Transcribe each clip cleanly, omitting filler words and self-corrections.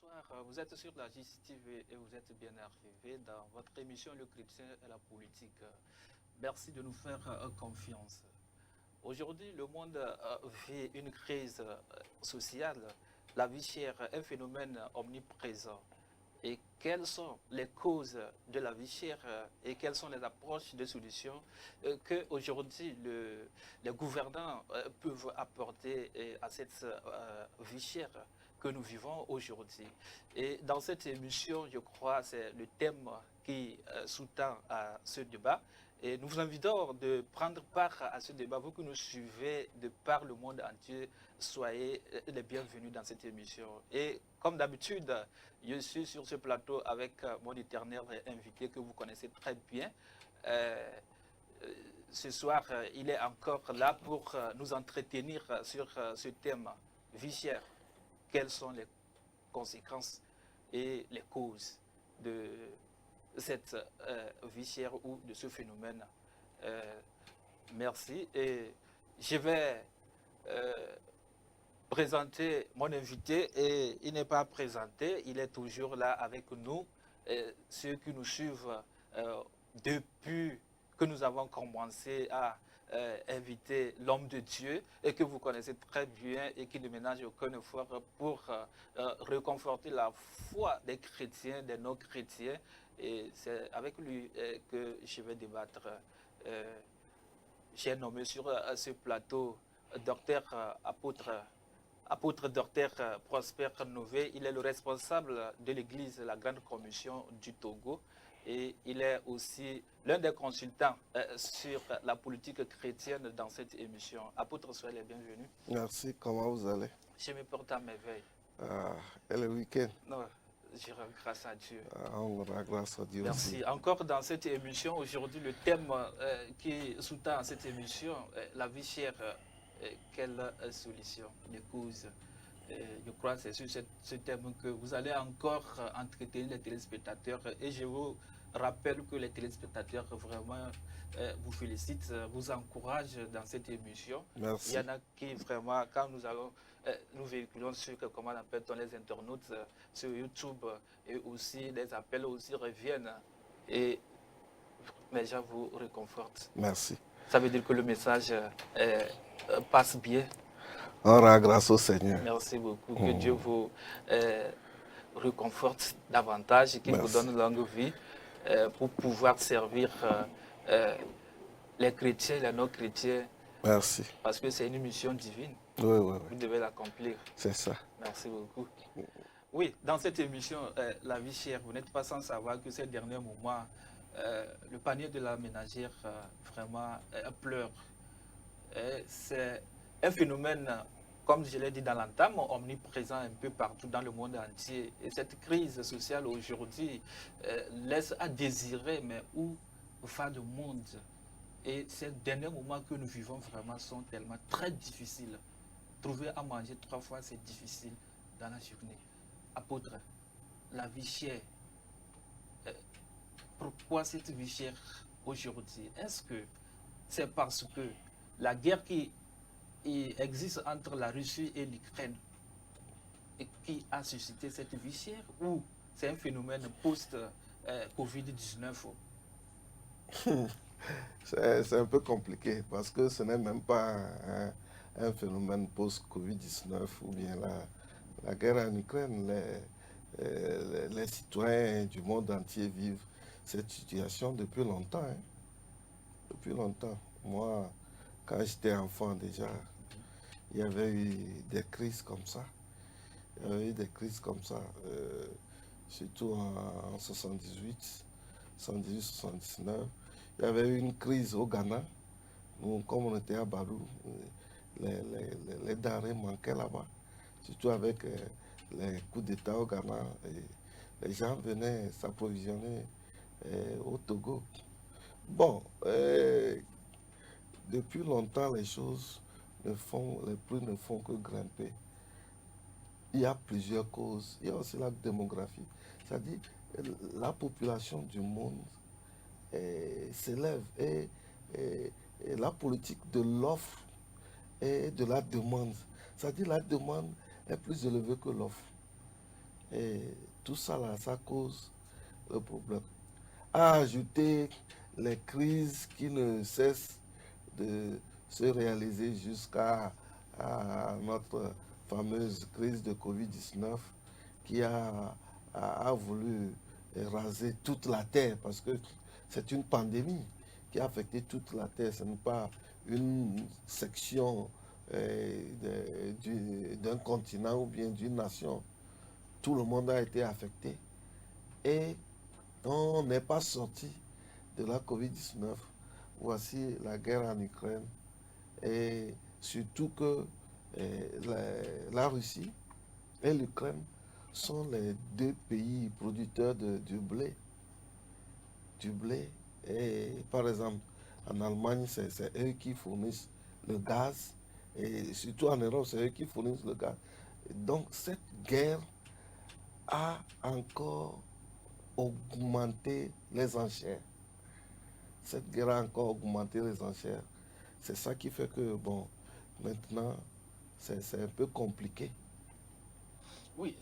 bonsoir. Vous êtes sur la JCTV et vous êtes bien arrivé dans votre émission Le chrétien et la politique. Merci de nous faire confiance. Aujourd'hui, le monde vit une crise sociale. La vie chère est un phénomène omniprésent. Et quelles sont les causes de la vie chère et quelles sont les approches de solutions que aujourd'hui les gouvernants peuvent apporter à cette vie chère que nous vivons aujourd'hui. Et dans cette émission, je crois, c'est le thème qui sous-tend à ce débat. Et nous vous invitons de prendre part à ce débat. Vous que nous suivez de par le monde entier, soyez les bienvenus dans cette émission. Et comme d'habitude, je suis sur ce plateau avec mon éternel invité que vous connaissez très bien. Euh, Ce soir, il est encore là pour nous entretenir sur ce thème vie chère. Quelles sont les conséquences et les causes de cette vie chère ou de ce phénomène? Euh, Merci. Et je vais euh, présenter mon invité et il n'est pas présenté, il est toujours là avec nous. Et ceux qui nous suivent euh, depuis que nous avons commencé à inviter l'homme de Dieu et que vous connaissez très bien et qui ne ménage aucun effort pour réconforter la foi des chrétiens, des non-chrétiens. Et c'est avec lui que je vais débattre. Euh, j'ai nommé sur ce plateau docteur apôtre docteur Prosper Nové. Il est le responsable de l'église La Grande Commission du Togo et il est aussi l'un des consultants sur la politique chrétienne dans cette émission. Apôtre, soyez les bienvenus. Merci, comment vous allez? Je me porte à merveille. Et le week-end? Non, je rends grâce à Dieu. On rend grâce à Dieu Merci. aussi. Encore dans cette émission, aujourd'hui, le thème qui sous-tend cette émission, la vie chère, quelle solution, les causes. Je crois que c'est sur ce thème que vous allez encore entretenir les téléspectateurs. Et je vous rappelle que les téléspectateurs vraiment vous félicitent, vous encouragent dans cette émission. Merci. Il y en a qui vraiment, quand nous véhiculons sur, comment on appelle les internautes sur YouTube et aussi les appels aussi reviennent et les gens vous réconfortent. Merci. Ça veut dire que le message passe bien. On rend grâce au Seigneur. Merci beaucoup. Que Dieu vous réconforte davantage et qu'il vous donne longue vie pour pouvoir servir les chrétiens et les non-chrétiens. Merci. Parce que c'est une mission divine. Oui, oui, oui. Vous devez l'accomplir. C'est ça. Merci beaucoup. Oui, dans cette émission, La vie chère, vous n'êtes pas sans savoir que ces derniers moments, le panier de la ménagère vraiment pleure. C'est un phénomène, comme je l'ai dit dans l'entame, omniprésent un peu partout dans le monde entier. Et cette crise sociale aujourd'hui laisse à désirer, mais où va le monde? Et ces derniers moments que nous vivons vraiment sont tellement très difficiles. Trouver à manger 3 fois, c'est difficile dans la journée. Apôtre, la vie chère, pourquoi cette vie chère aujourd'hui? Est-ce que c'est parce que la guerre qui existe entre la Russie et l'Ukraine et qui a suscité cette vie chère ou c'est un phénomène post-Covid-19? C'est un peu compliqué parce que ce n'est même pas un phénomène post-Covid-19 ou bien la guerre en Ukraine. Les citoyens du monde entier vivent cette situation depuis longtemps. Hein. Depuis longtemps. Moi, quand j'étais enfant déjà, il y avait eu des crises comme ça. Il y avait eu des crises comme ça, surtout en 78, 79. Il y avait eu une crise au Ghana. Nous, comme on était à Barou, les denrées manquaient là-bas, surtout avec les coups d'État au Ghana. Et les gens venaient s'approvisionner au Togo. Bon, depuis longtemps, les choses les prix ne font que grimper. Il y a plusieurs causes. Il y a aussi la démographie. C'est-à-dire la population du monde s'élève et la politique de l'offre et de la demande. C'est-à-dire la demande est plus élevée que l'offre. Et tout ça là, ça cause le problème. À ajouter les crises qui ne cessent de se réaliser jusqu'à notre fameuse crise de Covid-19 qui a voulu raser toute la Terre parce que c'est une pandémie qui a affecté toute la Terre. Ce n'est pas une section d'un continent ou bien d'une nation. Tout le monde a été affecté et on n'est pas sorti de la Covid-19. Voici la guerre en Ukraine et surtout que la Russie et l'Ukraine sont les deux pays producteurs du blé. Du blé. Et par exemple, en Allemagne, c'est eux qui fournissent le gaz. Et surtout en Europe, c'est eux qui fournissent le gaz. Donc cette guerre a encore augmenté les enchères. Cette guerre a encore augmenté les enchères. C'est ça qui fait que, bon, maintenant, c'est un peu compliqué. Oui,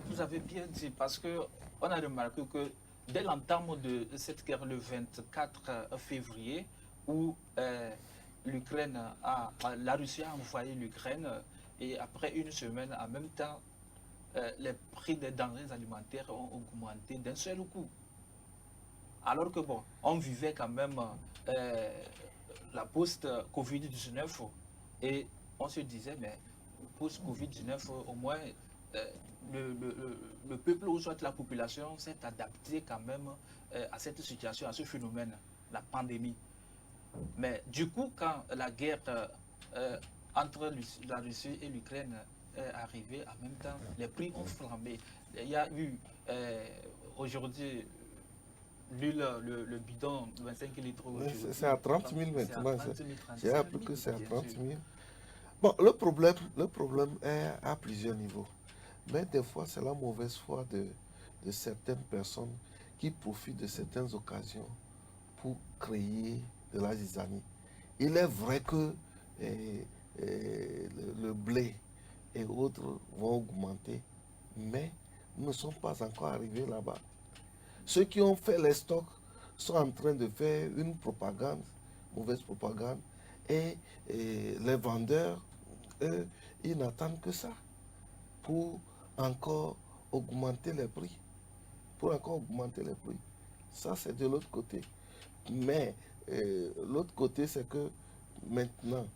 vous avez bien dit, parce qu'on a remarqué que dès l'entame de cette guerre le 24 février, où la Russie a envoyé l'Ukraine, et après une semaine, en même temps, les prix des denrées alimentaires ont augmenté d'un seul coup. Alors que bon, on vivait quand même la post-Covid-19 et on se disait, mais post-Covid-19, au moins, euh, le peuple ou soit la population s'est adapté quand même à cette situation, à ce phénomène, la pandémie. Mais du coup, quand la guerre entre la Russie et l'Ukraine est arrivée, en même temps, les prix ont flambé. Il y a eu aujourd'hui l'huile, le bidon, 25 litres aujourd'hui. C'est à 30 000 C'est à maintenant. 30 000, J'ai 35 appris 000, que c'est à bien 30 sûr. 000. Bon, le problème est à plusieurs niveaux. Mais des fois, c'est la mauvaise foi de certaines personnes qui profitent de certaines occasions pour créer de la zizanie. Il est vrai que le blé et autres vont augmenter, mais nous ne sommes pas encore arrivés là-bas. Ceux qui ont fait les stocks sont en train de faire une propagande, mauvaise propagande, et les vendeurs, eux, ils n'attendent que ça pour encore augmenter les prix. Pour encore augmenter les prix. Ça, c'est de l'autre côté. Mais l'autre côté, c'est que maintenant,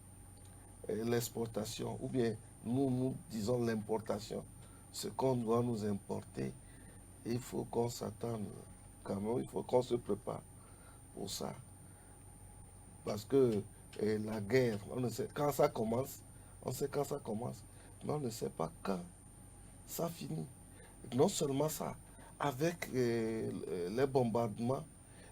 l'exportation, ou bien nous disons l'importation, ce qu'on doit nous importer, il faut qu'on s'attende quand même, il faut qu'on se prépare pour ça. Parce que la guerre, on ne sait quand ça commence, on sait quand ça commence, mais on ne sait pas quand ça finit. Non seulement ça, avec les bombardements,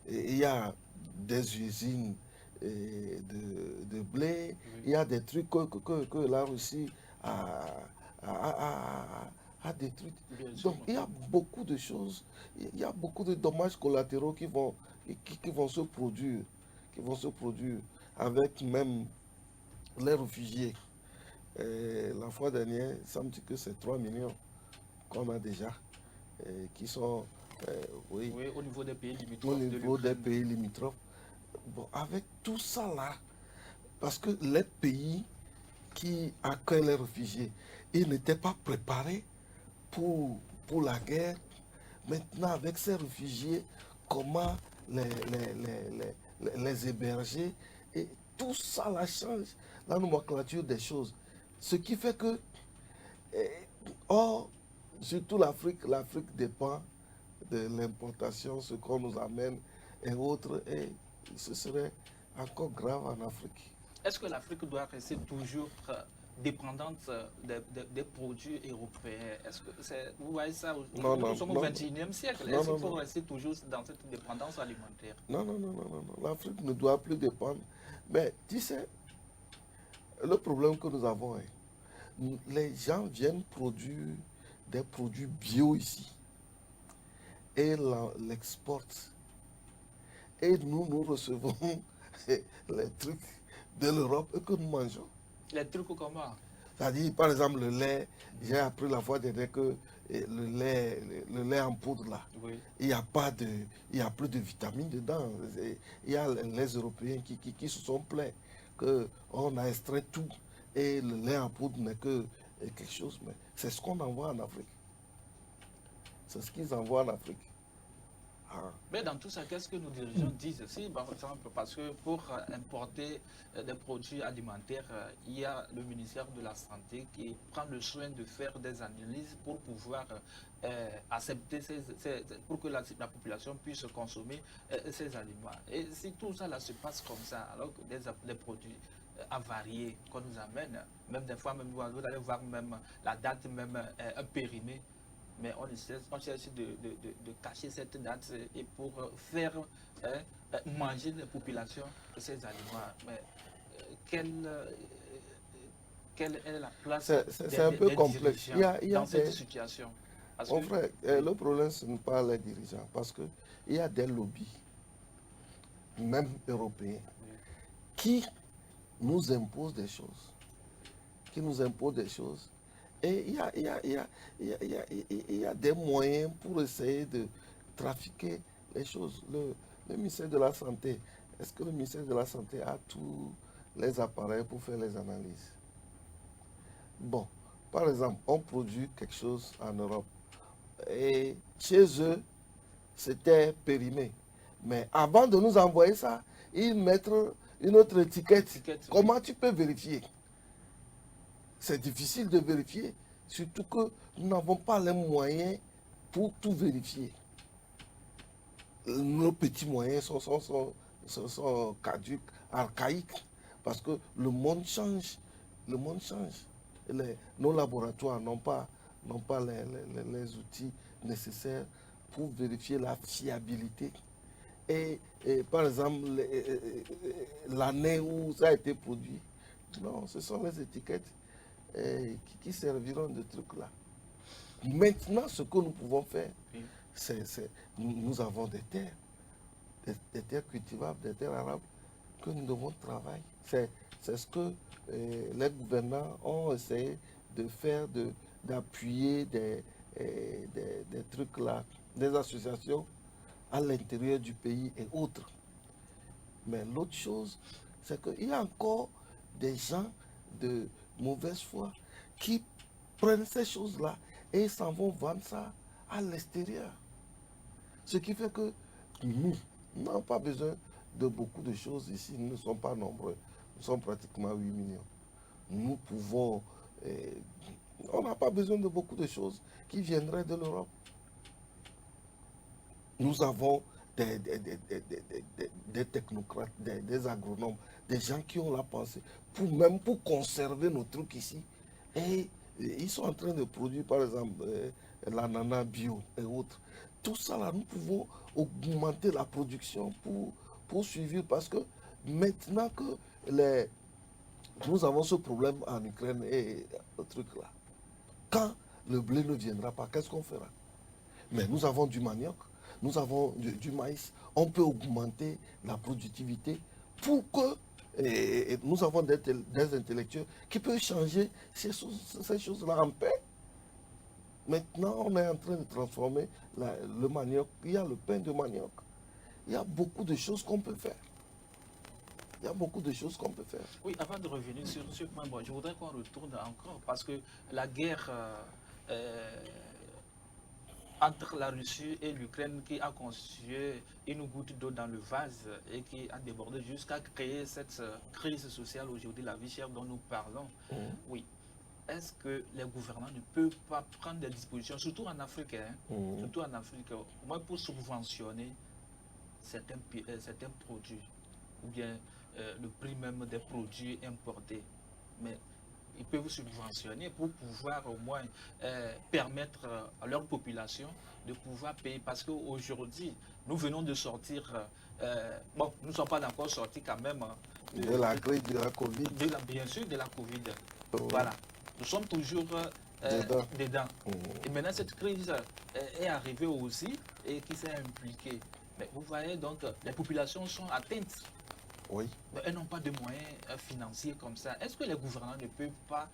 il y a des usines de blé, Oui, il y a des trucs que la Russie a, a détruits. bien sûr. Donc il y a beaucoup de choses, il y a beaucoup de dommages collatéraux qui vont se produire, qui vont se produire avec même les réfugiés. La fois dernière, ça me dit que c'est 3 millions qu'on a déjà, qui sont, oui, Oui, au niveau des pays au limitrophes de niveau des l'Ukraine. pays limitrophes. Bon, avec tout ça là, parce que les pays qui accueillent les réfugiés, ils n'étaient pas préparés pour, pour la guerre. Maintenant, avec ces réfugiés, comment les héberger, et tout ça là change la nomenclature des choses. Ce qui fait que, eh, or, surtout l'Afrique dépend de l'importation, ce qu'on nous amène et autres, et ce serait encore grave en Afrique. Est-ce que l'Afrique doit rester toujours dépendante des produits européens? Est-ce que vous voyez ça? Non, Aujourd'hui, nous non, sommes au non, 21e siècle. non, Est-ce qu'il non, faut non, rester toujours dans cette dépendance alimentaire? non, non, non, non, non, non. L'Afrique ne doit plus dépendre. Mais tu sais, le problème que nous avons, les gens viennent produire des produits bio ici et l'exportent. Et nous recevons les trucs de l'Europe et que nous mangeons. Les trucs comment? C'est-à-dire, par exemple, le lait, j'ai appris la fois dernière que le lait en poudre, là, Oui. il n'y a pas de, il y a plus de vitamines dedans. Il y a les Européens qui se sont plaints qu'on a extrait tout et le lait en poudre n'est que quelque chose. Mais c'est ce qu'on envoie en Afrique. C'est ce qu'ils envoient en Afrique. Ah. Mais dans tout ça, qu'est-ce que nos dirigeants disent? Si, par exemple, parce que pour importer des produits alimentaires, il y a le ministère de la Santé qui prend le soin de faire des analyses pour pouvoir accepter, pour que la population puisse consommer ces aliments. Et si tout ça là, se passe comme ça, alors que des produits avariés qu'on nous amène, même des fois, même, vous allez voir même la date même périmée, mais on cherche de cacher cette date et pour faire manger les populations de ces aliments. Mais quelle est la place C'est un peu complexe. dirigeants dans cette situation? Parce Mon que, frère, le problème, ce n'est pas les dirigeants, parce qu'il y a des lobbies, même européens, qui nous imposent des choses. Qui nous imposent des choses. Et il y a des moyens pour essayer de trafiquer les choses. Le ministère de la Santé, est-ce que le ministère de la Santé a tous les appareils pour faire les analyses? Bon, par exemple, on produit quelque chose en Europe et chez eux, c'était périmé. Mais avant de nous envoyer ça, ils mettent une autre étiquette. Comment tu peux vérifier? C'est difficile de vérifier, surtout que nous n'avons pas les moyens pour tout vérifier. Nos petits moyens sont caduques, archaïques, parce que le monde change. Le monde change. Nos laboratoires n'ont pas les outils nécessaires pour vérifier la fiabilité. Et par exemple, l'année où ça a été produit, non, ce sont les étiquettes qui serviront de trucs là. Maintenant, ce que nous pouvons faire, nous avons des terres, des terres cultivables, des terres arables que nous devons travailler. C'est ce que les gouvernants ont essayé de faire, d'appuyer des trucs là, des associations à l'intérieur du pays et autres. Mais l'autre chose, c'est qu'il y a encore des gens de mauvaise foi qui prennent ces choses-là et s'en vont vendre ça à l'extérieur. Ce qui fait que nous n'avons pas besoin de beaucoup de choses ici. Nous ne sommes pas nombreux. Nous sommes pratiquement 8 millions. Nous pouvons... on n'a pas besoin de beaucoup de choses qui viendraient de l'Europe. Nous avons des technocrates, des agronomes, des gens qui ont la pensée, même pour conserver nos trucs ici. Et ils sont en train de produire, par exemple, l'ananas bio et autres. Tout ça, là, nous pouvons augmenter la production pour suivre, parce que maintenant que nous avons ce problème en Ukraine et le truc là, quand le blé ne viendra pas, qu'est-ce qu'on fera? Mais nous avons du manioc, nous avons du maïs, on peut augmenter la productivité pour que nous avons des intellectuels qui peuvent changer ces choses-là en paix. Maintenant, on est en train de transformer le manioc. Il y a le pain de manioc. Il y a beaucoup de choses qu'on peut faire. Il y a beaucoup de choses qu'on peut faire. Oui, avant de revenir sur ce point, bon, je voudrais qu'on retourne encore, parce que la guerre entre la Russie et l'Ukraine qui a constitué une goutte d'eau dans le vase et qui a débordé jusqu'à créer cette crise sociale aujourd'hui, la vie chère dont nous parlons. Oui. Est-ce que les gouvernants ne peuvent pas prendre des dispositions, surtout en Afrique, surtout en Afrique, au moins pour subventionner certains produits, ou bien le prix même des produits importés? Mais ils peuvent subventionner pour pouvoir au moins permettre à leur population de pouvoir payer. Parce qu'aujourd'hui, nous venons de sortir, bon, nous ne sommes pas encore sortis quand même de la crise de la Covid. Bien sûr, de la Covid. Voilà. Nous sommes toujours dedans. Et maintenant, cette crise est arrivée aussi et qui s'est impliquée. Mais vous voyez, donc, les populations sont atteintes. Oui. Elles n'ont pas de moyens financiers comme ça. Est-ce que les gouvernants ne peuvent pas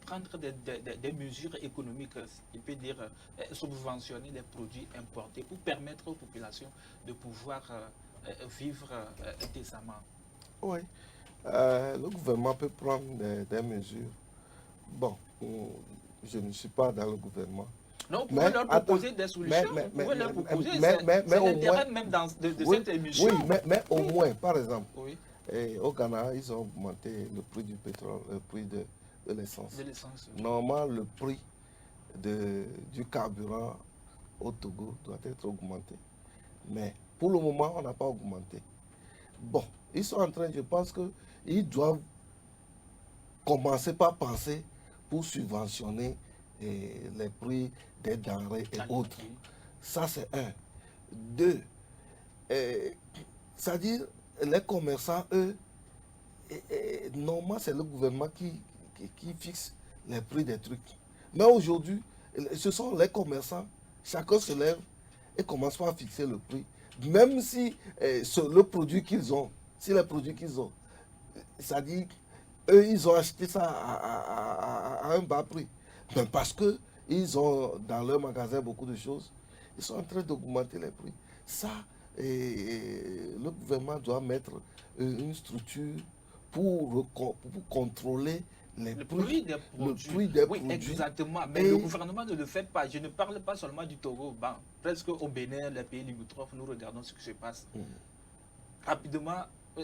prendre des mesures économiques, il peut dire subventionner les produits importés pour permettre aux populations de pouvoir vivre décemment? Oui. Le gouvernement peut prendre des mesures. Bon, je ne suis pas dans le gouvernement. Non, vous pouvez leur proposer des solutions. Vous pouvez leur proposer. C'est l'intérêt même de oui, cette émission. Oui, mais au moins, par exemple, oui. Au Ghana, ils ont augmenté le prix du pétrole, le prix de l'essence. De l'essence. Oui. Normalement, le prix du carburant au Togo doit être augmenté. Mais pour le moment, on n'a pas augmenté. Bon, ils sont en train, je pense qu'ils doivent commencer par penser pour subventionner les prix des denrées et autres. Ça, c'est un. Deux, c'est-à-dire, les commerçants, eux, normalement, c'est le gouvernement qui fixe les prix des trucs. Mais aujourd'hui, ce sont les commerçants, chacun se lève et commence pas à fixer le prix. Même si le produit qu'ils ont, c'est-à-dire, eux, ils ont acheté ça à un bas prix. Mais parce qu'ils ont dans leur magasin beaucoup de choses, ils sont en train d'augmenter les prix. Ça, le gouvernement doit mettre une structure pour contrôler le prix des produits. Oui, exactement. Mais le gouvernement ne le fait pas. Je ne parle pas seulement du Togo. Bon, presque au Bénin, les pays limitrophes, nous regardons ce qui se passe. Rapidement,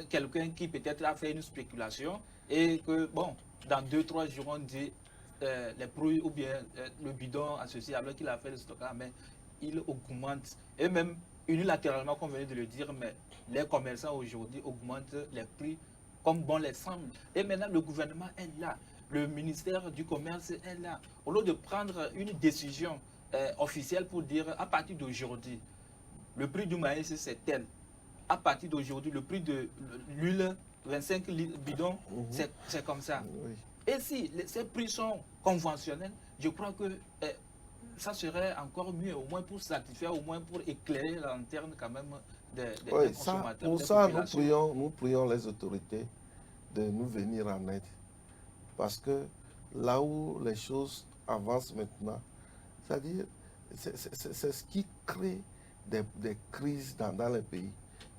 quelqu'un qui peut-être a fait une spéculation et que, bon, dans 2-3 jours, on dit les produits ou bien le bidon associé alors qu'il a fait le stockage, mais il augmente. Et même unilatéralement, comme venait de le dire, mais les commerçants aujourd'hui augmentent les prix comme bon les semble. Et maintenant, le gouvernement est là. Le ministère du Commerce est là. Au lieu de prendre une décision officielle pour dire à partir d'aujourd'hui, le prix du maïs c'est tel. À partir d'aujourd'hui, le prix de l'huile, 25 bidons, c'est comme ça. Oui. Et si ces prix sont conventionnels, je crois que ça serait encore mieux, au moins pour satisfaire, au moins pour éclairer la lanterne quand même des consommateurs. Pour ça, nous prions les autorités de nous venir en aide. Parce que là où les choses avancent maintenant, c'est-à-dire, c'est ce qui crée des crises dans les pays.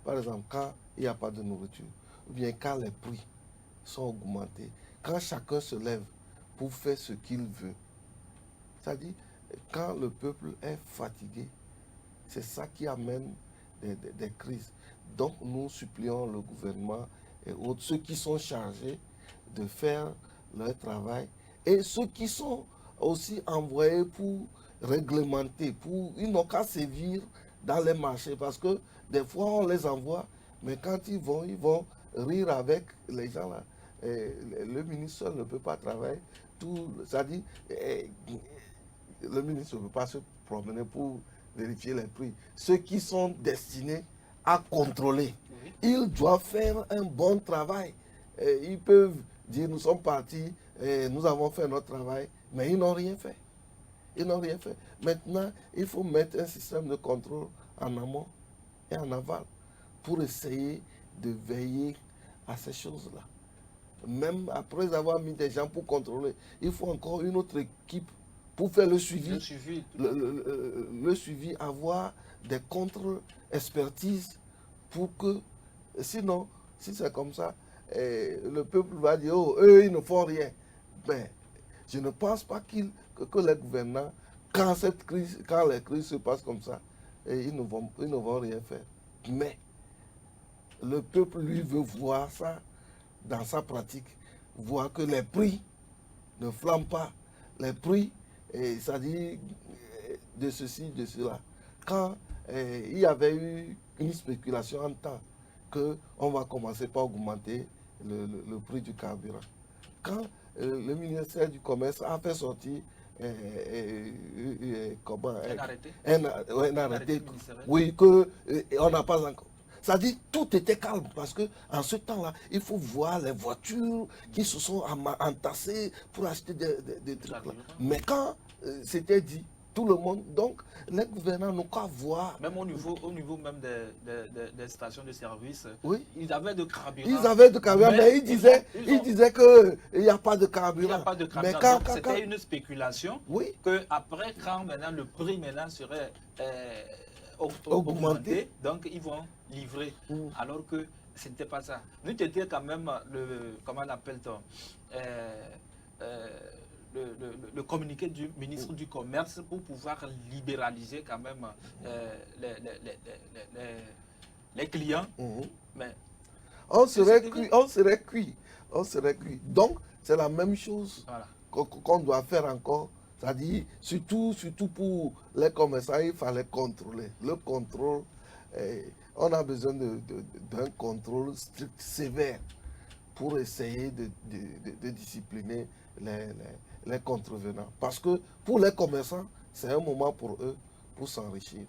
Par exemple, quand il n'y a pas de nourriture, ou bien quand les prix sont augmentés, quand chacun se lève pour faire ce qu'il veut. C'est-à-dire, quand le peuple est fatigué, c'est ça qui amène des crises. Donc, nous supplions le gouvernement et autres, ceux qui sont chargés de faire leur travail et ceux qui sont aussi envoyés pour réglementer, ils n'ont qu'à sévir dans les marchés parce que des fois on les envoie, mais quand ils vont rire avec les gens là. Le ministre seul ne peut pas travailler. C'est-à-dire, le ministre ne peut pas se promener pour vérifier les prix. Ceux qui sont destinés à contrôler, ils doivent faire un bon travail. Ils peuvent dire nous sommes partis, nous avons fait notre travail, mais ils n'ont rien fait. Ils n'ont rien fait. Maintenant, il faut mettre un système de contrôle en amont et en aval pour essayer de veiller à ces choses-là. Même après avoir mis des gens pour contrôler, il faut encore une autre équipe pour faire le suivi. Le suivi, avoir des contre-expertises pour que, sinon, si c'est comme ça, le peuple va dire, oh, eux, ils ne font rien. Mais je ne pense pas que les gouvernants, quand les crises se passent comme ça, ils ne vont rien faire. Mais le peuple, lui, veut voir ça dans sa pratique, voir que les prix ne flambent pas. Les prix, c'est-à-dire de ceci, de cela. Quand il y avait eu une spéculation en temps qu'on va commencer par augmenter le prix du carburant. Quand le ministère du Commerce a fait sortir un arrêté, oui, qu'on n'a pas encore. Ça dit tout était calme parce que en ce temps-là, il faut voir les voitures qui se sont entassées pour acheter des trucs là. Mais quand c'était dit, tout le monde. Donc, les gouvernants n'ont qu'à voir. Même au niveau même des stations de service, Oui. ils avaient de carburant. Ils avaient de carburant, mais ils disaient qu'il n'y a pas de carburant. Il n'y a pas de carburant. Mais c'était une spéculation. Oui. Que après, quand maintenant le prix maintenant serait augmenté, donc ils vont livrer. Alors que ce n'était pas ça. Nous étions quand même comment on appelle-t-on le communiqué du ministre du Commerce pour pouvoir libéraliser quand même les clients. Mais on serait cuit. Donc, c'est la même chose qu'on doit faire encore. C'est-à-dire, surtout pour les commerçants, il fallait contrôler. Le contrôle, on a besoin d'un contrôle strict, sévère, pour essayer de discipliner les contrevenants. Parce que pour les commerçants, c'est un moment pour eux pour s'enrichir.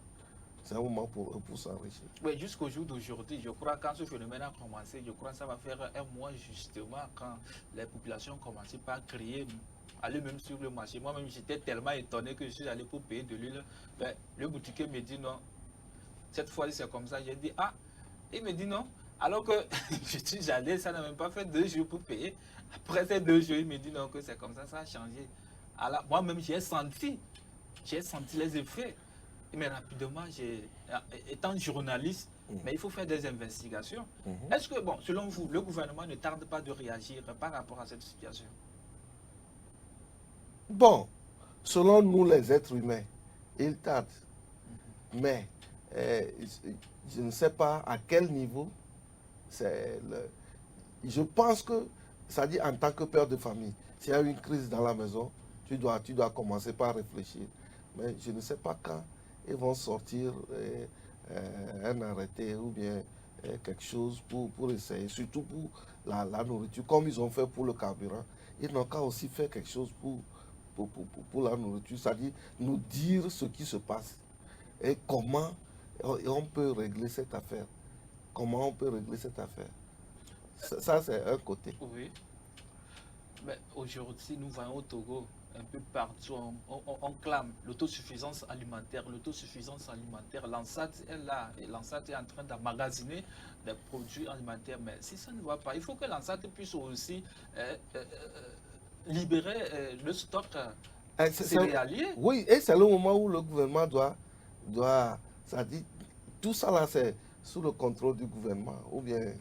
C'est un moment pour eux pour s'enrichir. Oui, jusqu'au jour d'aujourd'hui, je crois que quand ce phénomène a commencé, je crois que ça va faire un mois justement quand les populations ont commencé par crier, aller même sur le marché. Moi-même, j'étais tellement étonné que je suis allé pour payer de l'huile. Ben, le boutiquier me dit non. Cette fois, c'est comme ça. J'ai dit, ah, il me dit non. Alors que je suis allé, ça n'a même pas fait 2 jours pour payer. Après ces 2 jours, il me dit non, que c'est comme ça a changé. Alors, moi-même, j'ai senti les effets. Mais rapidement, étant journaliste, mais il faut faire des investigations. Est-ce que, bon, selon vous, le gouvernement ne tarde pas de réagir par rapport à cette situation? Bon, selon nous les êtres humains, il tarde. Mais je ne sais pas à quel niveau. Je pense que, ça dit en tant que père de famille, s'il y a une crise dans la maison, tu dois commencer par réfléchir. Mais je ne sais pas quand ils vont sortir un arrêté ou bien quelque chose pour essayer, surtout pour la nourriture, comme ils ont fait pour le carburant. Ils n'ont qu'à aussi faire quelque chose pour la nourriture, c'est-à-dire nous dire ce qui se passe et comment on peut régler cette affaire. Comment on peut régler cette affaire. Ça c'est un côté. Oui. Mais aujourd'hui, nous voyons au Togo, un peu partout, on clame l'autosuffisance alimentaire. L'autosuffisance alimentaire, l'ANSAT est là, et l'ANSAT est en train d'emmagasiner des produits alimentaires. Mais si ça ne va pas, il faut que l'ANSAT puisse aussi libérer le stock céréalier. Oui, et c'est le moment où le gouvernement doit ça dit, tout ça là, c'est sous le contrôle du gouvernement. Ou bien,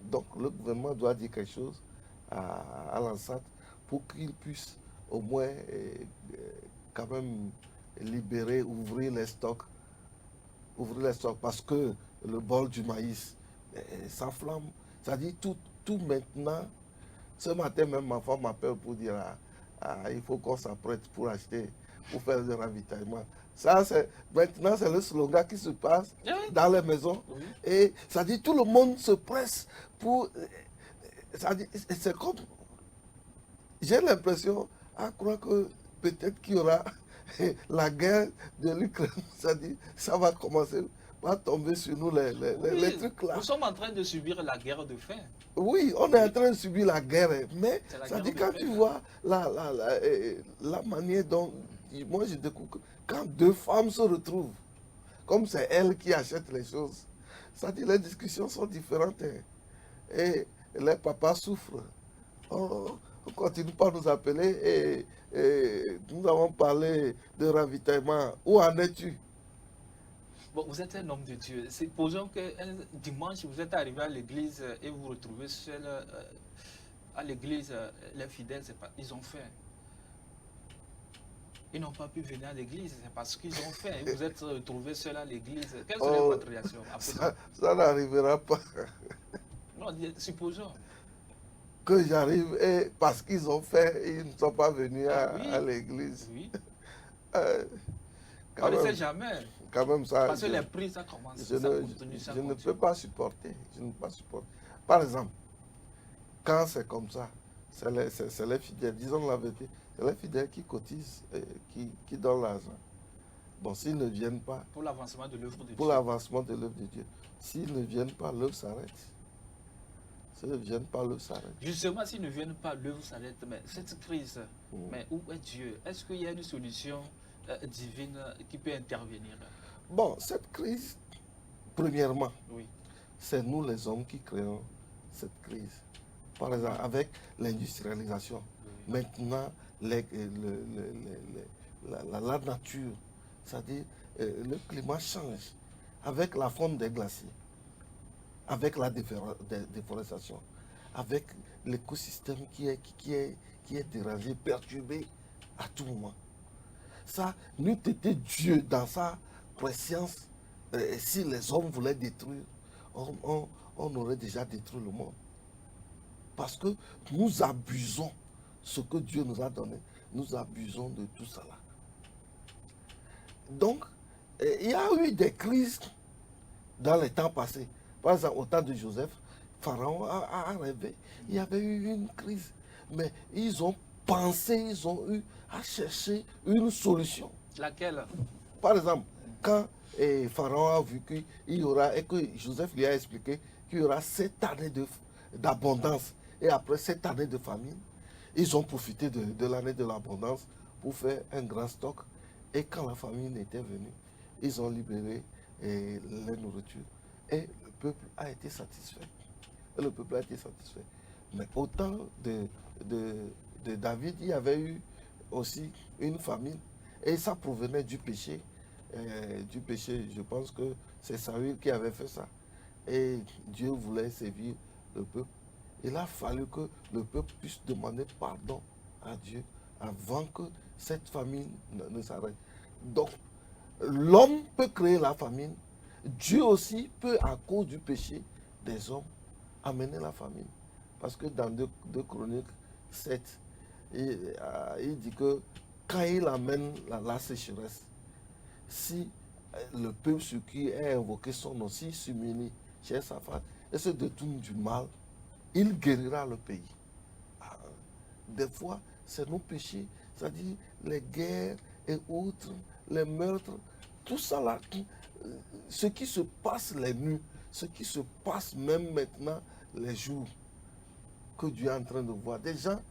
donc le gouvernement doit dire quelque chose à l'ANSAT pour qu'il puisse au moins quand même libérer, ouvrir les stocks. Parce que le bol du maïs s'enflamme. Ça dit tout maintenant. Ce matin même ma femme m'appelle pour dire il faut qu'on s'apprête pour acheter, pour faire le ravitaillement. Maintenant c'est le slogan qui se passe dans les maisons. Oui. Et ça dit tout le monde se presse pour. C'est comme. J'ai l'impression à croire que peut-être qu'il y aura la guerre de l'Ukraine. Ça va commencer à tomber sur nous les trucs là. Nous sommes en train de subir la guerre de faim. Oui, on est en train de subir la guerre. Mais ça dit quand tu vois la manière dont. Moi je découvre que quand 2 femmes se retrouvent, comme c'est elles qui achètent les choses, ça dit les discussions sont différentes. Et les papas souffrent. On continue pas à nous appeler et nous avons parlé de ravitaillement. Où en es-tu? Bon, vous êtes un homme de Dieu. Supposons qu'un dimanche, vous êtes arrivé à l'église et vous vous retrouvez seul à l'église. Les fidèles, ils ont faim. Ils n'ont pas pu venir à l'église, c'est parce qu'ils ont faim. Et vous êtes retrouvés seul à l'église. Quelle serait votre réaction? Ça n'arrivera pas. Non, supposons. Que j'arrive et parce qu'ils ont fait, ils ne sont pas venus à l'église. Oui. On ne sait jamais. Quand même ça. Parce que les prix, ça commence. Je ne peux pas supporter. Je ne peux pas supporter. Par exemple, quand c'est comme ça, c'est les fidèles, disons la vérité, c'est les fidèles qui cotisent, qui donnent l'argent. Bon, s'ils ne viennent pas. Pour l'avancement de l'œuvre de Dieu. Pour l'avancement de l'œuvre de Dieu. S'ils ne viennent pas, l'œuvre s'arrête. S'ils ne viennent pas, l'œuvre s'arrête. Justement, s'ils ne viennent pas, l'œuvre s'arrête. Mais cette crise, mais où est Dieu? Est-ce qu'il y a une solution divine qui peut intervenir? Bon, cette crise, premièrement, Oui. c'est nous les hommes qui créons cette crise. Par exemple, avec l'industrialisation. Oui. Maintenant, la nature, c'est-à-dire le climat change avec la fonte des glaciers, avec la déforestation, avec l'écosystème qui est dérangé, perturbé à tout moment. Ça, n'eût été Dieu dans sa préscience, si les hommes voulaient détruire, on aurait déjà détruit le monde. Parce que nous abusons ce que Dieu nous a donné. Nous abusons de tout cela. Donc, il y a eu des crises dans les temps passés. Par exemple, au temps de Joseph, Pharaon a rêvé. Il y avait eu une crise. Mais ils ont pensé, ils ont eu à chercher une solution. Laquelle? Par exemple, quand Pharaon a vu qu'il y aura, et que Joseph lui a expliqué qu'il y aura 7 années d'abondance et après 7 années de famine, ils ont profité de l'année de l'abondance pour faire un grand stock. Et quand la famine était venue, ils ont libéré les nourritures. Et le peuple a été satisfait. Le peuple a été satisfait. Mais au temps de David, il y avait eu aussi une famine. Et ça provenait du péché. Je pense que c'est Saül qui avait fait ça. Et Dieu voulait sévir le peuple. Il a fallu que le peuple puisse demander pardon à Dieu avant que cette famine ne s'arrête. Donc, l'homme peut créer la famine. Dieu aussi peut, à cause du péché des hommes, amener la famine. Parce que dans 2 Chroniques 7, il dit que quand il amène la sécheresse, si le peuple sur qui est invoqué son nom, s'il s'humilie chez sa femme et se détourne du mal, il guérira le pays. Des fois, c'est nos péchés, c'est-à-dire les guerres et autres, les meurtres, tout ça là, ce qui se passe les nuits, ce qui se passe même maintenant les jours, que Dieu est en train de voir. Des gens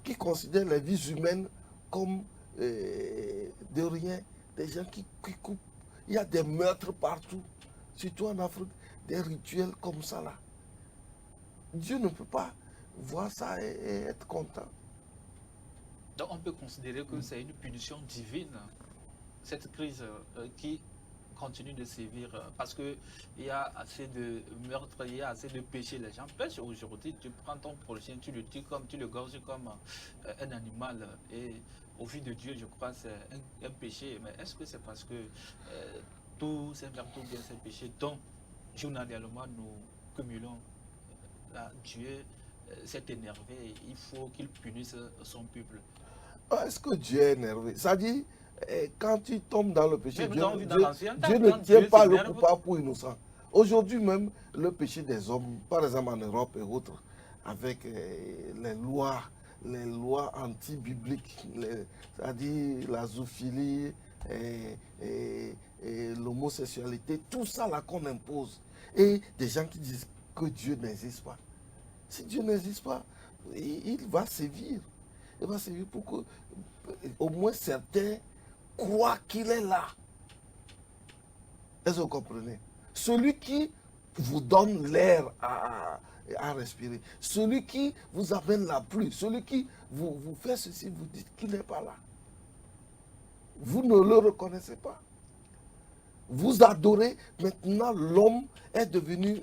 qui considèrent les vies humaines comme de rien, des gens qui coupent. Il y a des meurtres partout, surtout en Afrique, des rituels comme ça là. Dieu ne peut pas voir ça et être content. Donc on peut considérer que c'est une punition divine, cette crise qui continue de sévir, parce qu'il y a assez de meurtres, il y a assez de péchés. Les gens pêchent aujourd'hui. Tu prends ton prochain, tu le tues comme, tu le gorges comme un animal. Et au vu de Dieu, je crois que c'est un péché. Mais est-ce que c'est parce que tous ces meurtres, tous bien ces péchés dont journalièrement nous cumulons, là, Dieu s'est énervé, il faut qu'il punisse son peuple? Est-ce que Dieu est énervé? Ça dit, quand tu tombes dans le péché, Dieu ne tient Dieu pas le coupable pour innocent. Aujourd'hui même, le péché des hommes, par exemple en Europe et autres, avec les lois anti-bibliques, c'est-à-dire la zoophilie et l'homosexualité, tout ça là qu'on impose. Et des gens qui disent que Dieu n'existe pas. Si Dieu n'existe pas, il va sévir. Il va sévir pour que au moins certains croient qu'il est là. Est-ce que vous comprenez? Celui qui vous donne l'air à respirer, celui qui vous amène la pluie, celui qui vous fait ceci, vous dites qu'il n'est pas là. Vous ne le reconnaissez pas. Vous adorez, maintenant l'homme est devenu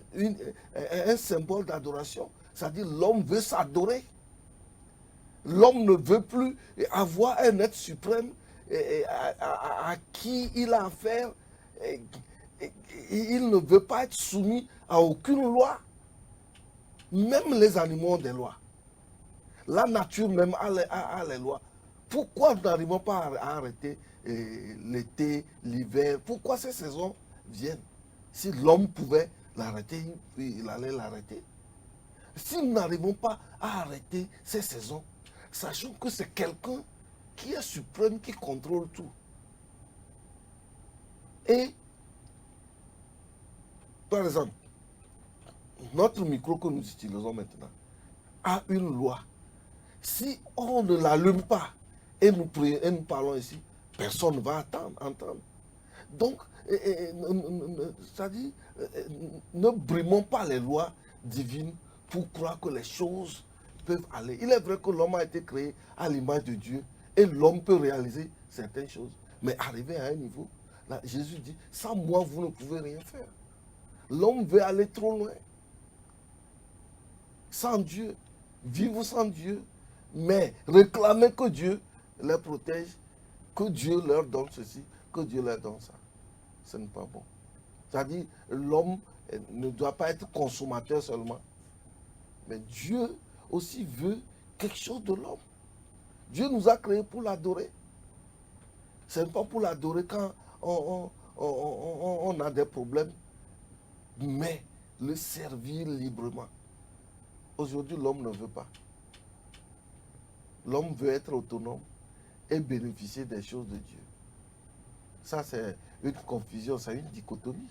un symbole d'adoration. C'est-à-dire l'homme veut s'adorer. L'homme ne veut plus avoir un être suprême à qui il a affaire. Il ne veut pas être soumis à aucune loi. Même les animaux ont des lois. La nature même a les lois. Pourquoi nous n'arrivons pas à arrêter l'été, l'hiver? Pourquoi ces saisons viennent? Si l'homme pouvait l'arrêter, il allait l'arrêter. Si nous n'arrivons pas à arrêter ces saisons, sachons que c'est quelqu'un qui est suprême, qui contrôle tout. Et, par exemple, notre micro que nous utilisons maintenant a une loi. Si on ne l'allume pas et nous prions et nous parlons ici, personne ne va entendre. Donc, c'est-à-dire, ne brimons pas les lois divines pour croire que les choses peuvent aller. Il est vrai que l'homme a été créé à l'image de Dieu et l'homme peut réaliser certaines choses. Mais arrivé à un niveau, là, Jésus dit, sans moi, vous ne pouvez rien faire. L'homme veut aller trop loin. Sans Dieu, vivre sans Dieu, mais réclamer que Dieu les protège, que Dieu leur donne ceci, que Dieu leur donne ça. Ce n'est pas bon. C'est-à-dire, l'homme ne doit pas être consommateur seulement. Mais Dieu aussi veut quelque chose de l'homme. Dieu nous a créés pour l'adorer. Ce n'est pas pour l'adorer quand on a des problèmes, mais le servir librement. Aujourd'hui, l'homme ne veut pas. L'homme veut être autonome et bénéficier des choses de Dieu. Ça, c'est une confusion, c'est une dichotomie.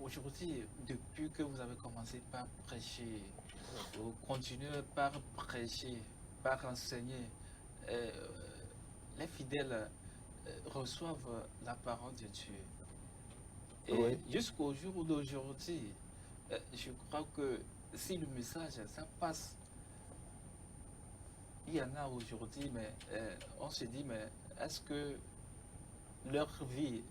Aujourd'hui, depuis que vous avez commencé par prêcher, vous continuez par prêcher, par enseigner, les fidèles reçoivent la parole de Dieu. Et Oui. jusqu'au jour d'aujourd'hui, je crois que si le message, ça passe, il y en a aujourd'hui, mais on se dit, mais est-ce que leur vie,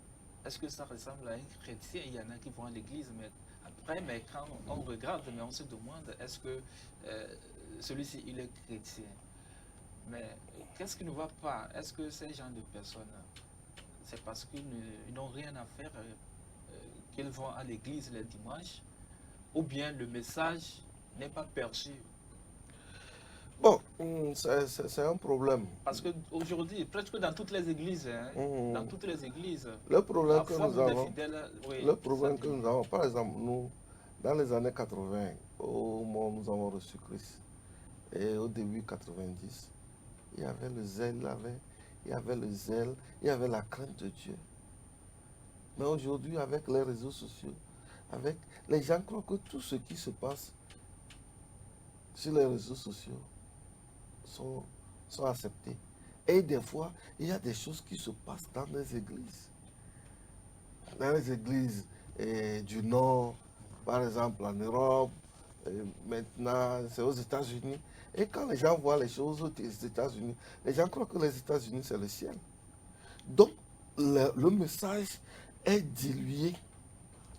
est-ce que ça ressemble à un chrétien? Il y en a qui vont à l'église, mais après, mais quand on regarde, mais on se demande, est-ce que celui-ci, il est chrétien? Mais qu'est-ce qui ne va pas? Est-ce que ces gens de personnes, c'est parce qu'ils n'ont rien à faire qu'ils vont à l'église les dimanches, ou bien le message n'est pas perçu? Bon, c'est un problème. Parce qu'aujourd'hui, presque dans toutes les églises, dans toutes les églises, Le problème la que forme nous des avons, fidèles, oui, le problème ça que dit. nous avons, par exemple, nous, dans les années 80, au moment où nous avons reçu Christ, et au début 90, il y avait le zèle, il y avait le zèle, il y avait la crainte de Dieu. Mais aujourd'hui, avec les réseaux sociaux, avec les gens croient que tout ce qui se passe sur les réseaux sociaux sont acceptés. Et des fois, il y a des choses qui se passent dans les églises. Dans les églises du Nord, par exemple en Europe, maintenant c'est aux États-Unis. Et quand les gens voient les choses aux États-Unis, les gens croient que les États-Unis c'est le ciel. Donc le message est dilué.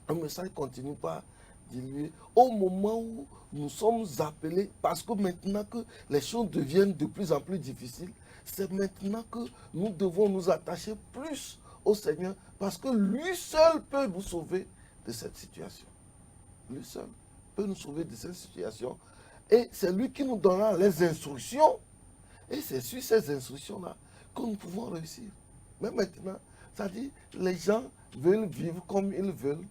Le message continue pas dilué au moment où nous sommes appelés, parce que maintenant que les choses deviennent de plus en plus difficiles, c'est maintenant que nous devons nous attacher plus au Seigneur, parce que lui seul peut nous sauver de cette situation. Lui seul peut nous sauver de cette situation. Et c'est lui qui nous donnera les instructions. Et c'est sur ces instructions-là que nous pouvons réussir. Mais maintenant, c'est-à-dire, les gens veulent vivre comme ils veulent,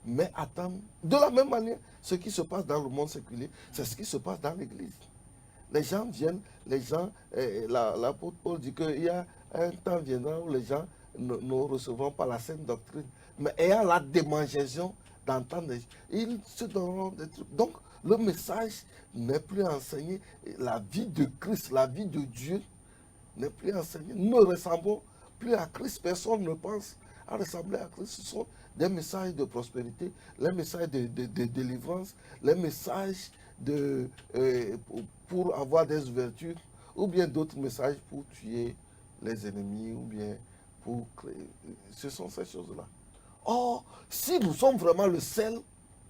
mais attendre. De la même manière, ce qui se passe dans le monde séculier, c'est ce qui se passe dans l'Église. Les gens viennent, l'apôtre Paul dit qu'il y a un temps viendra où les gens ne recevront pas la sainte doctrine, mais ayant la démangeaison d'entendre, ils se donneront des trucs. Donc, le message n'est plus enseigné. La vie de Christ, la vie de Dieu n'est plus enseignée. Nous ne ressemblons plus à Christ. Personne ne pense à ressembler à Christ. Ce sont des messages de prospérité, les messages de délivrance, les messages pour avoir des ouvertures, ou bien d'autres messages pour tuer les ennemis, ou bien pour créer. Ce sont ces choses-là. Or, si nous sommes vraiment le sel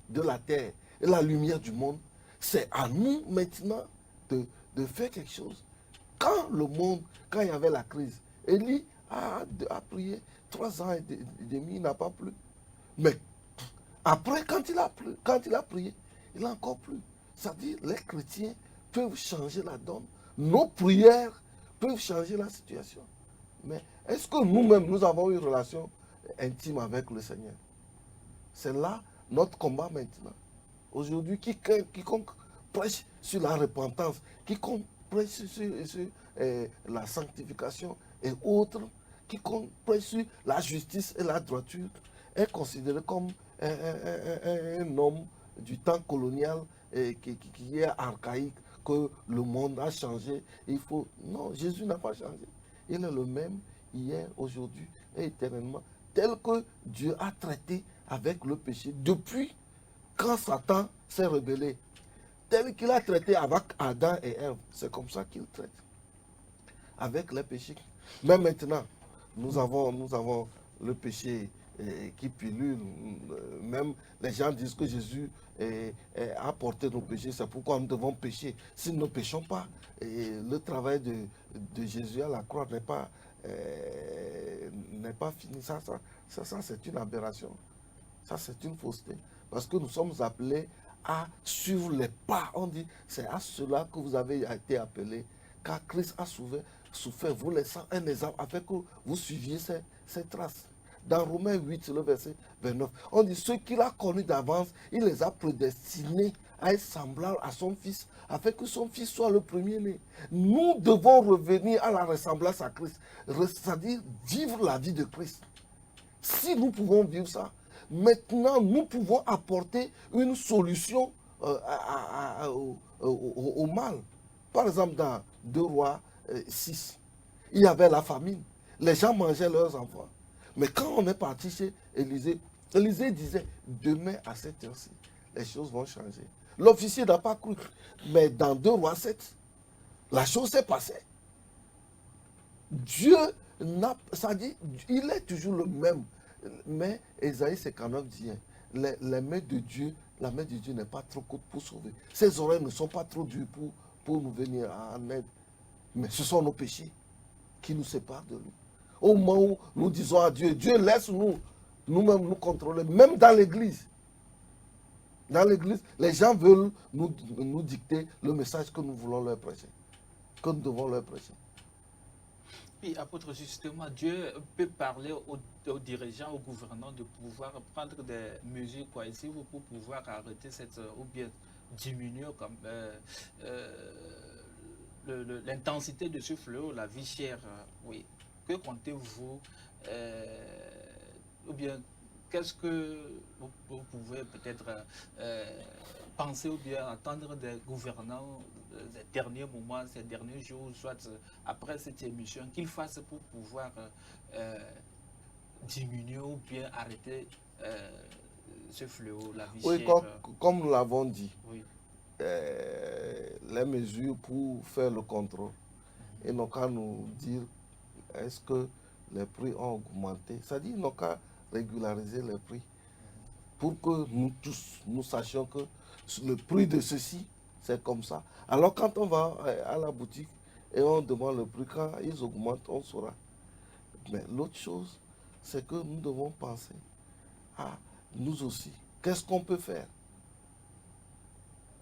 de la terre et la lumière du monde, c'est à nous maintenant de faire quelque chose. Quand il y avait la crise, Élie a prié 3 ans et demi, il n'a pas plu. Mais après, quand il a prié, il n'a encore plu. C'est-à-dire, les chrétiens peuvent changer la donne. Nos prières peuvent changer la situation. Mais est-ce que nous-mêmes, nous avons une relation intime avec le Seigneur? C'est là notre combat maintenant. Aujourd'hui, quiconque prêche sur la repentance, quiconque prêche sur la sanctification et autres, quiconque prêche sur la justice et la droiture, est considéré comme un homme du temps colonial qui est archaïque, que le monde a changé. Il faut... Non, Jésus n'a pas changé. Il est le même hier, aujourd'hui et éternellement, tel que Dieu a traité avec le péché depuis quand Satan s'est rebellé. Tel qu'il a traité avec Adam et Ève. C'est comme ça qu'il traite avec les péchés. Mais maintenant, nous avons le péché qui pilule. Même les gens disent que Jésus a porté nos péchés. C'est pourquoi nous devons pécher. Si nous ne péchons pas, le travail de Jésus à la croix n'est pas fini. Ça c'est une aberration. Ça, c'est une fausseté. Parce que nous sommes appelés à suivre les pas. On dit, c'est à cela que vous avez été appelés. Car Christ a souffert, vous laissant un exemple, afin que vous suiviez ses traces. Dans Romains 8, le verset 29, on dit, ceux qu'il a connus d'avance, il les a prédestinés à être semblables à son Fils, afin que son Fils soit le premier-né. Nous devons revenir à la ressemblance à Christ, c'est-à-dire vivre la vie de Christ. Si nous pouvons vivre ça, maintenant nous pouvons apporter une solution au mal. Par exemple, dans 2 Rois 6, il y avait la famine. Les gens mangeaient leurs enfants. Mais quand on est parti chez Élisée, Élisée disait, demain à cette heure-ci, les choses vont changer. L'officier n'a pas cru. Mais dans 2 Rois 7, la chose s'est passée. Dieu ça dit, il est toujours le même. Mais Ésaïe 59 dit, la main de Dieu n'est pas trop courte pour sauver. Ses oreilles ne sont pas trop dures pour nous venir en aide. Mais ce sont nos péchés qui nous séparent de lui. Au moment où nous disons à Dieu, Dieu laisse nous-mêmes nous contrôler, même dans l'église. Dans l'église, les gens veulent nous dicter le message que nous voulons leur prêcher, que nous devons leur prêcher. Oui, apôtre, justement, Dieu peut parler aux dirigeants, aux gouvernants de pouvoir prendre des mesures coercitives pour pouvoir arrêter ou bien diminuer l'intensité de ce fléau, la vie chère. Oui. Que comptez-vous ou bien qu'est-ce que vous pouvez peut-être penser ou bien attendre des gouvernants des derniers moments, ces derniers jours, soit après cette émission, qu'ils fassent pour pouvoir diminuer ou bien arrêter ce fléau, la vie oui, chère. comme nous l'avons dit, oui. Les mesures pour faire le contrôle, ils n'ont qu'à nous dire est-ce que les prix ont augmenté. C'est-à-dire qu'ils n'ont qu'à régulariser les prix pour que nous tous, nous sachions que le prix de ceci, c'est comme ça. Alors quand on va à la boutique et on demande le prix, quand ils augmentent, on saura. Mais l'autre chose, c'est que nous devons penser à nous aussi. Qu'est-ce qu'on peut faire?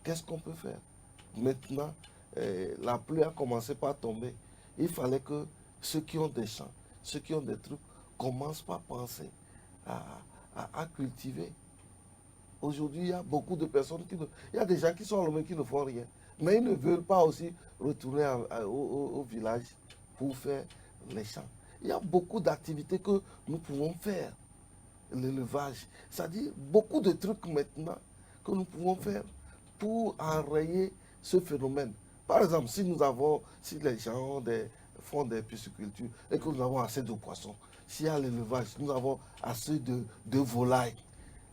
Qu'est-ce qu'on peut faire? Maintenant, la pluie a commencé par tomber. Il fallait que ceux qui ont des champs, ceux qui ont des trucs, commencent par penser à cultiver. Aujourd'hui, il y a beaucoup de personnes il y a des gens qui sont à l'homme qui ne font rien. Mais ils ne veulent pas aussi retourner au village pour faire les champs. Il y a beaucoup d'activités que nous pouvons faire. L'élevage, c'est-à-dire beaucoup de trucs maintenant que nous pouvons faire pour enrayer ce phénomène. Par exemple, si les gens font des piscicultures et que nous avons assez de poissons, s'il y a l'élevage, nous avons assez de volailles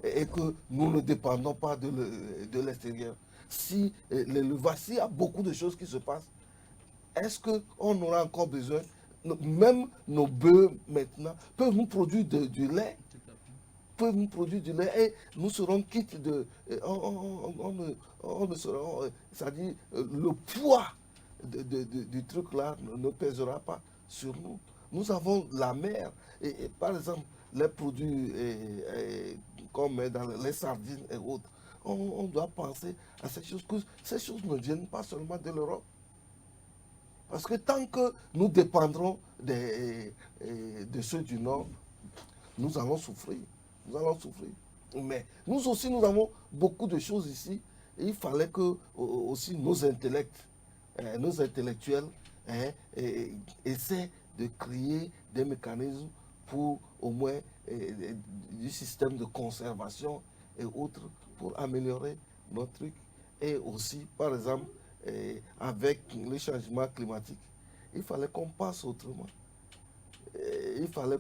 et que nous ne dépendons pas de l'extérieur. Si l'élevage, s'il y a beaucoup de choses qui se passent, est-ce qu'on aura encore besoin, même nos bœufs maintenant, peuvent nous produire du lait, peuvent nous produire du lait et nous serons quittes de... On ne sera, c'est-à-dire le poids du truc là ne pèsera pas sur nous. Nous avons la mer et par exemple les produits qu'on met dans les sardines et autres. On doit penser à ces choses, que ces choses ne viennent pas seulement de l'Europe. Parce que tant que nous dépendrons de ceux du Nord, nous allons souffrir. Nous allons souffrir. Mais nous aussi, nous avons beaucoup de choses ici. Et il fallait que aussi nos intellectuels essaient de créer des mécanismes pour au moins du système de conservation et autres pour améliorer nos trucs. Et aussi, par exemple, avec le changement climatique. Il fallait qu'on passe autrement. Il fallait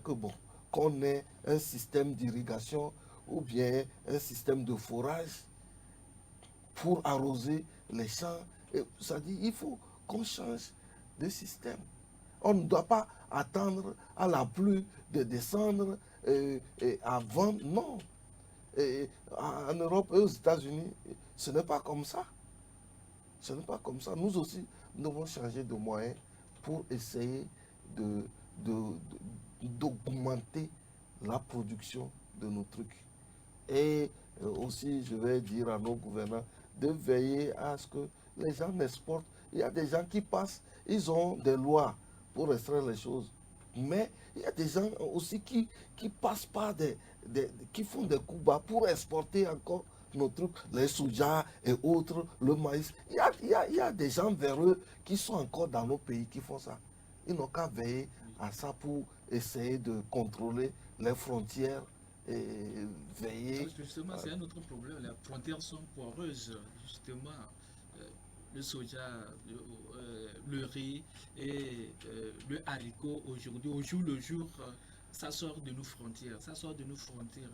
qu'on ait un système d'irrigation ou bien un système de forage pour arroser les champs. Ça dit, il faut qu'on change de système. On ne doit pas attendre à la pluie de descendre avant. Non. En Europe et aux États-Unis, ce n'est pas comme ça. Ce n'est pas comme ça. Nous aussi, nous devons changer de moyens pour essayer d'augmenter la production de nos trucs. Et aussi, je vais dire à nos gouvernants de veiller à ce que les gens n'exportent. Il y a des gens qui passent, ils ont des lois pour extraire les choses. Mais il y a des gens aussi qui passent par qui font des coups bas pour exporter encore nos trucs, les soja et autres, le maïs. Il y a des gens véreux qui sont encore dans nos pays qui font ça. Ils n'ont qu'à veiller à ça pour essayer de contrôler les frontières et veiller. Justement, c'est un autre problème. Les frontières sont poreuses, justement. Le soja, le riz et le haricot aujourd'hui, au jour le jour, ça sort de nos frontières. Ça sort de nos frontières.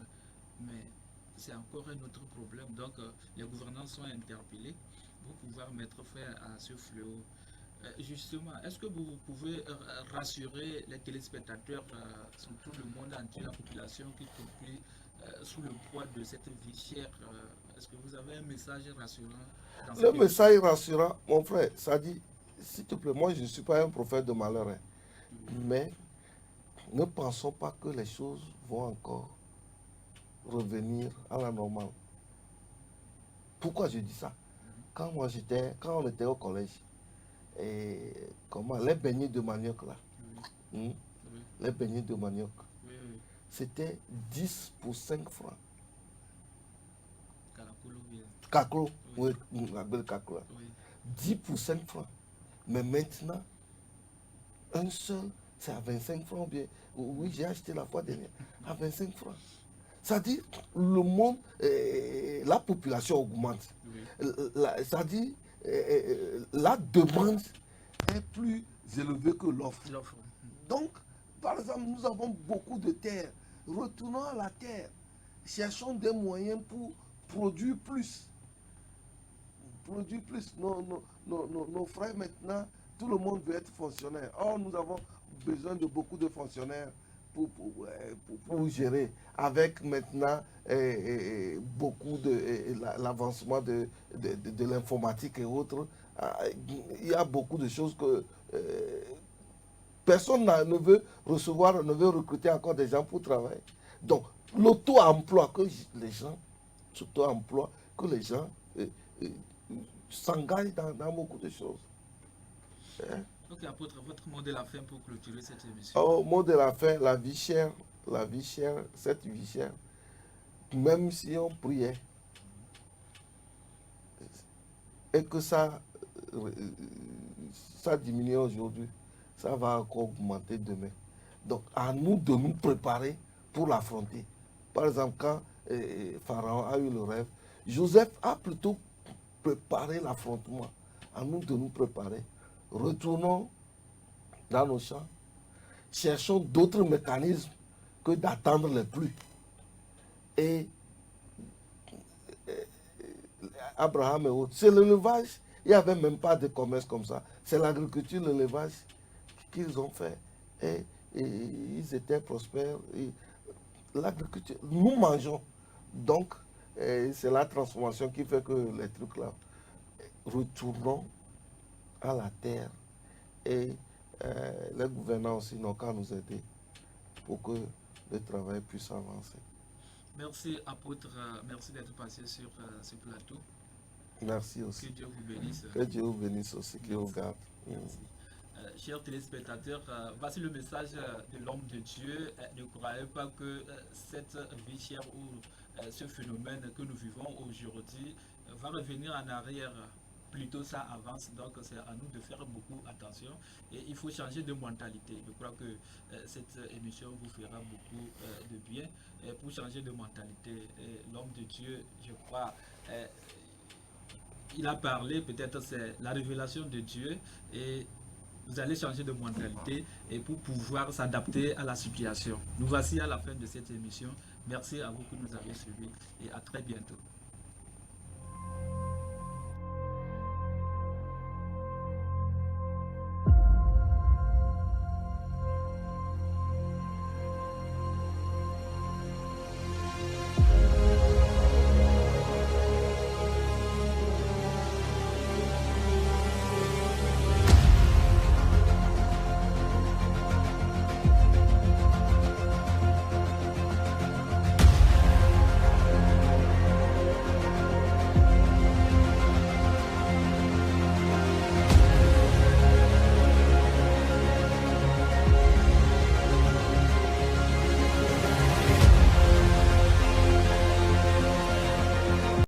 Mais c'est encore un autre problème. Donc, les gouvernants sont interpellés pour pouvoir mettre fin à ce fléau. Justement, est-ce que vous pouvez rassurer les téléspectateurs, surtout le monde entier, la population qui compris sous le poids de cette vie chère? Est-ce que vous avez un message rassurant dans Le message rassurant, mon frère, ça dit, s'il te plaît, moi je ne suis pas un prophète de malheur, hein, mais ne pensons pas que les choses vont encore revenir à la normale. Pourquoi je dis ça? Quand on était au collège, les beignets de manioc là, les beignets de manioc, c'était 10 pour 5 francs. Caclo, oui, la belle caclo. 10 pour 5 francs. Mais maintenant, un seul, c'est à 25 francs bien. Oui, j'ai acheté la fois dernière, à 25 francs. C'est-à-dire, le monde, la population augmente. C'est-à-dire, la demande est plus élevée que l'offre. Donc, par exemple, nous avons beaucoup de terres. Retournons à la terre. Cherchons des moyens pour produire plus. Produire plus. Nos frères maintenant, tout le monde veut être fonctionnaire. Or, nous avons besoin de beaucoup de fonctionnaires pour gérer. Avec maintenant beaucoup de l'avancement de l'informatique et autres, il y a beaucoup de choses que personne ne veut recevoir, ne veut recruter encore des gens pour travailler. Donc, l'auto-emploi, que les gens s'engagent dans beaucoup de choses. Ok, apôtre, votre mot de la fin pour clôturer cette émission. Oh, mot de la fin, la vie chère, cette vie chère, même si on priait et que ça diminue aujourd'hui, ça va encore augmenter demain. Donc, à nous de nous préparer pour l'affronter. Par exemple, quand Pharaon a eu le rêve, Joseph a plutôt préparé l'affrontement. À nous de nous préparer. Retournons dans nos champs. Cherchons d'autres mécanismes que d'attendre les pluies. Et Abraham et autres, c'est l'élevage. Il n'y avait même pas de commerce comme ça. C'est l'agriculture, l'élevage qu'ils ont fait. Et ils étaient prospères. L'agriculture, nous mangeons. Donc, c'est la transformation qui fait que les trucs là. Retournons à la terre. Et les gouvernants aussi n'ont qu'à nous aider pour que le travail puisse avancer. Merci, apôtre. Merci d'être passé sur ce plateau. Merci aussi. Que Dieu vous bénisse. Que Dieu vous bénisse aussi, qu'il vous garde. Merci. Chers téléspectateurs, voici le message de l'homme de Dieu. Ne croyez pas que cette vie chère ou ce phénomène que nous vivons aujourd'hui va revenir en arrière. Plutôt ça avance, donc c'est à nous de faire beaucoup attention et il faut changer de mentalité. Je crois que cette émission vous fera beaucoup de bien. Et pour changer de mentalité, l'homme de Dieu, je crois, il a parlé, peut-être c'est la révélation de Dieu et vous allez changer de mentalité et pour pouvoir s'adapter à la situation. Nous voici à la fin de cette émission. Merci à vous que nous avez suivis et à très bientôt.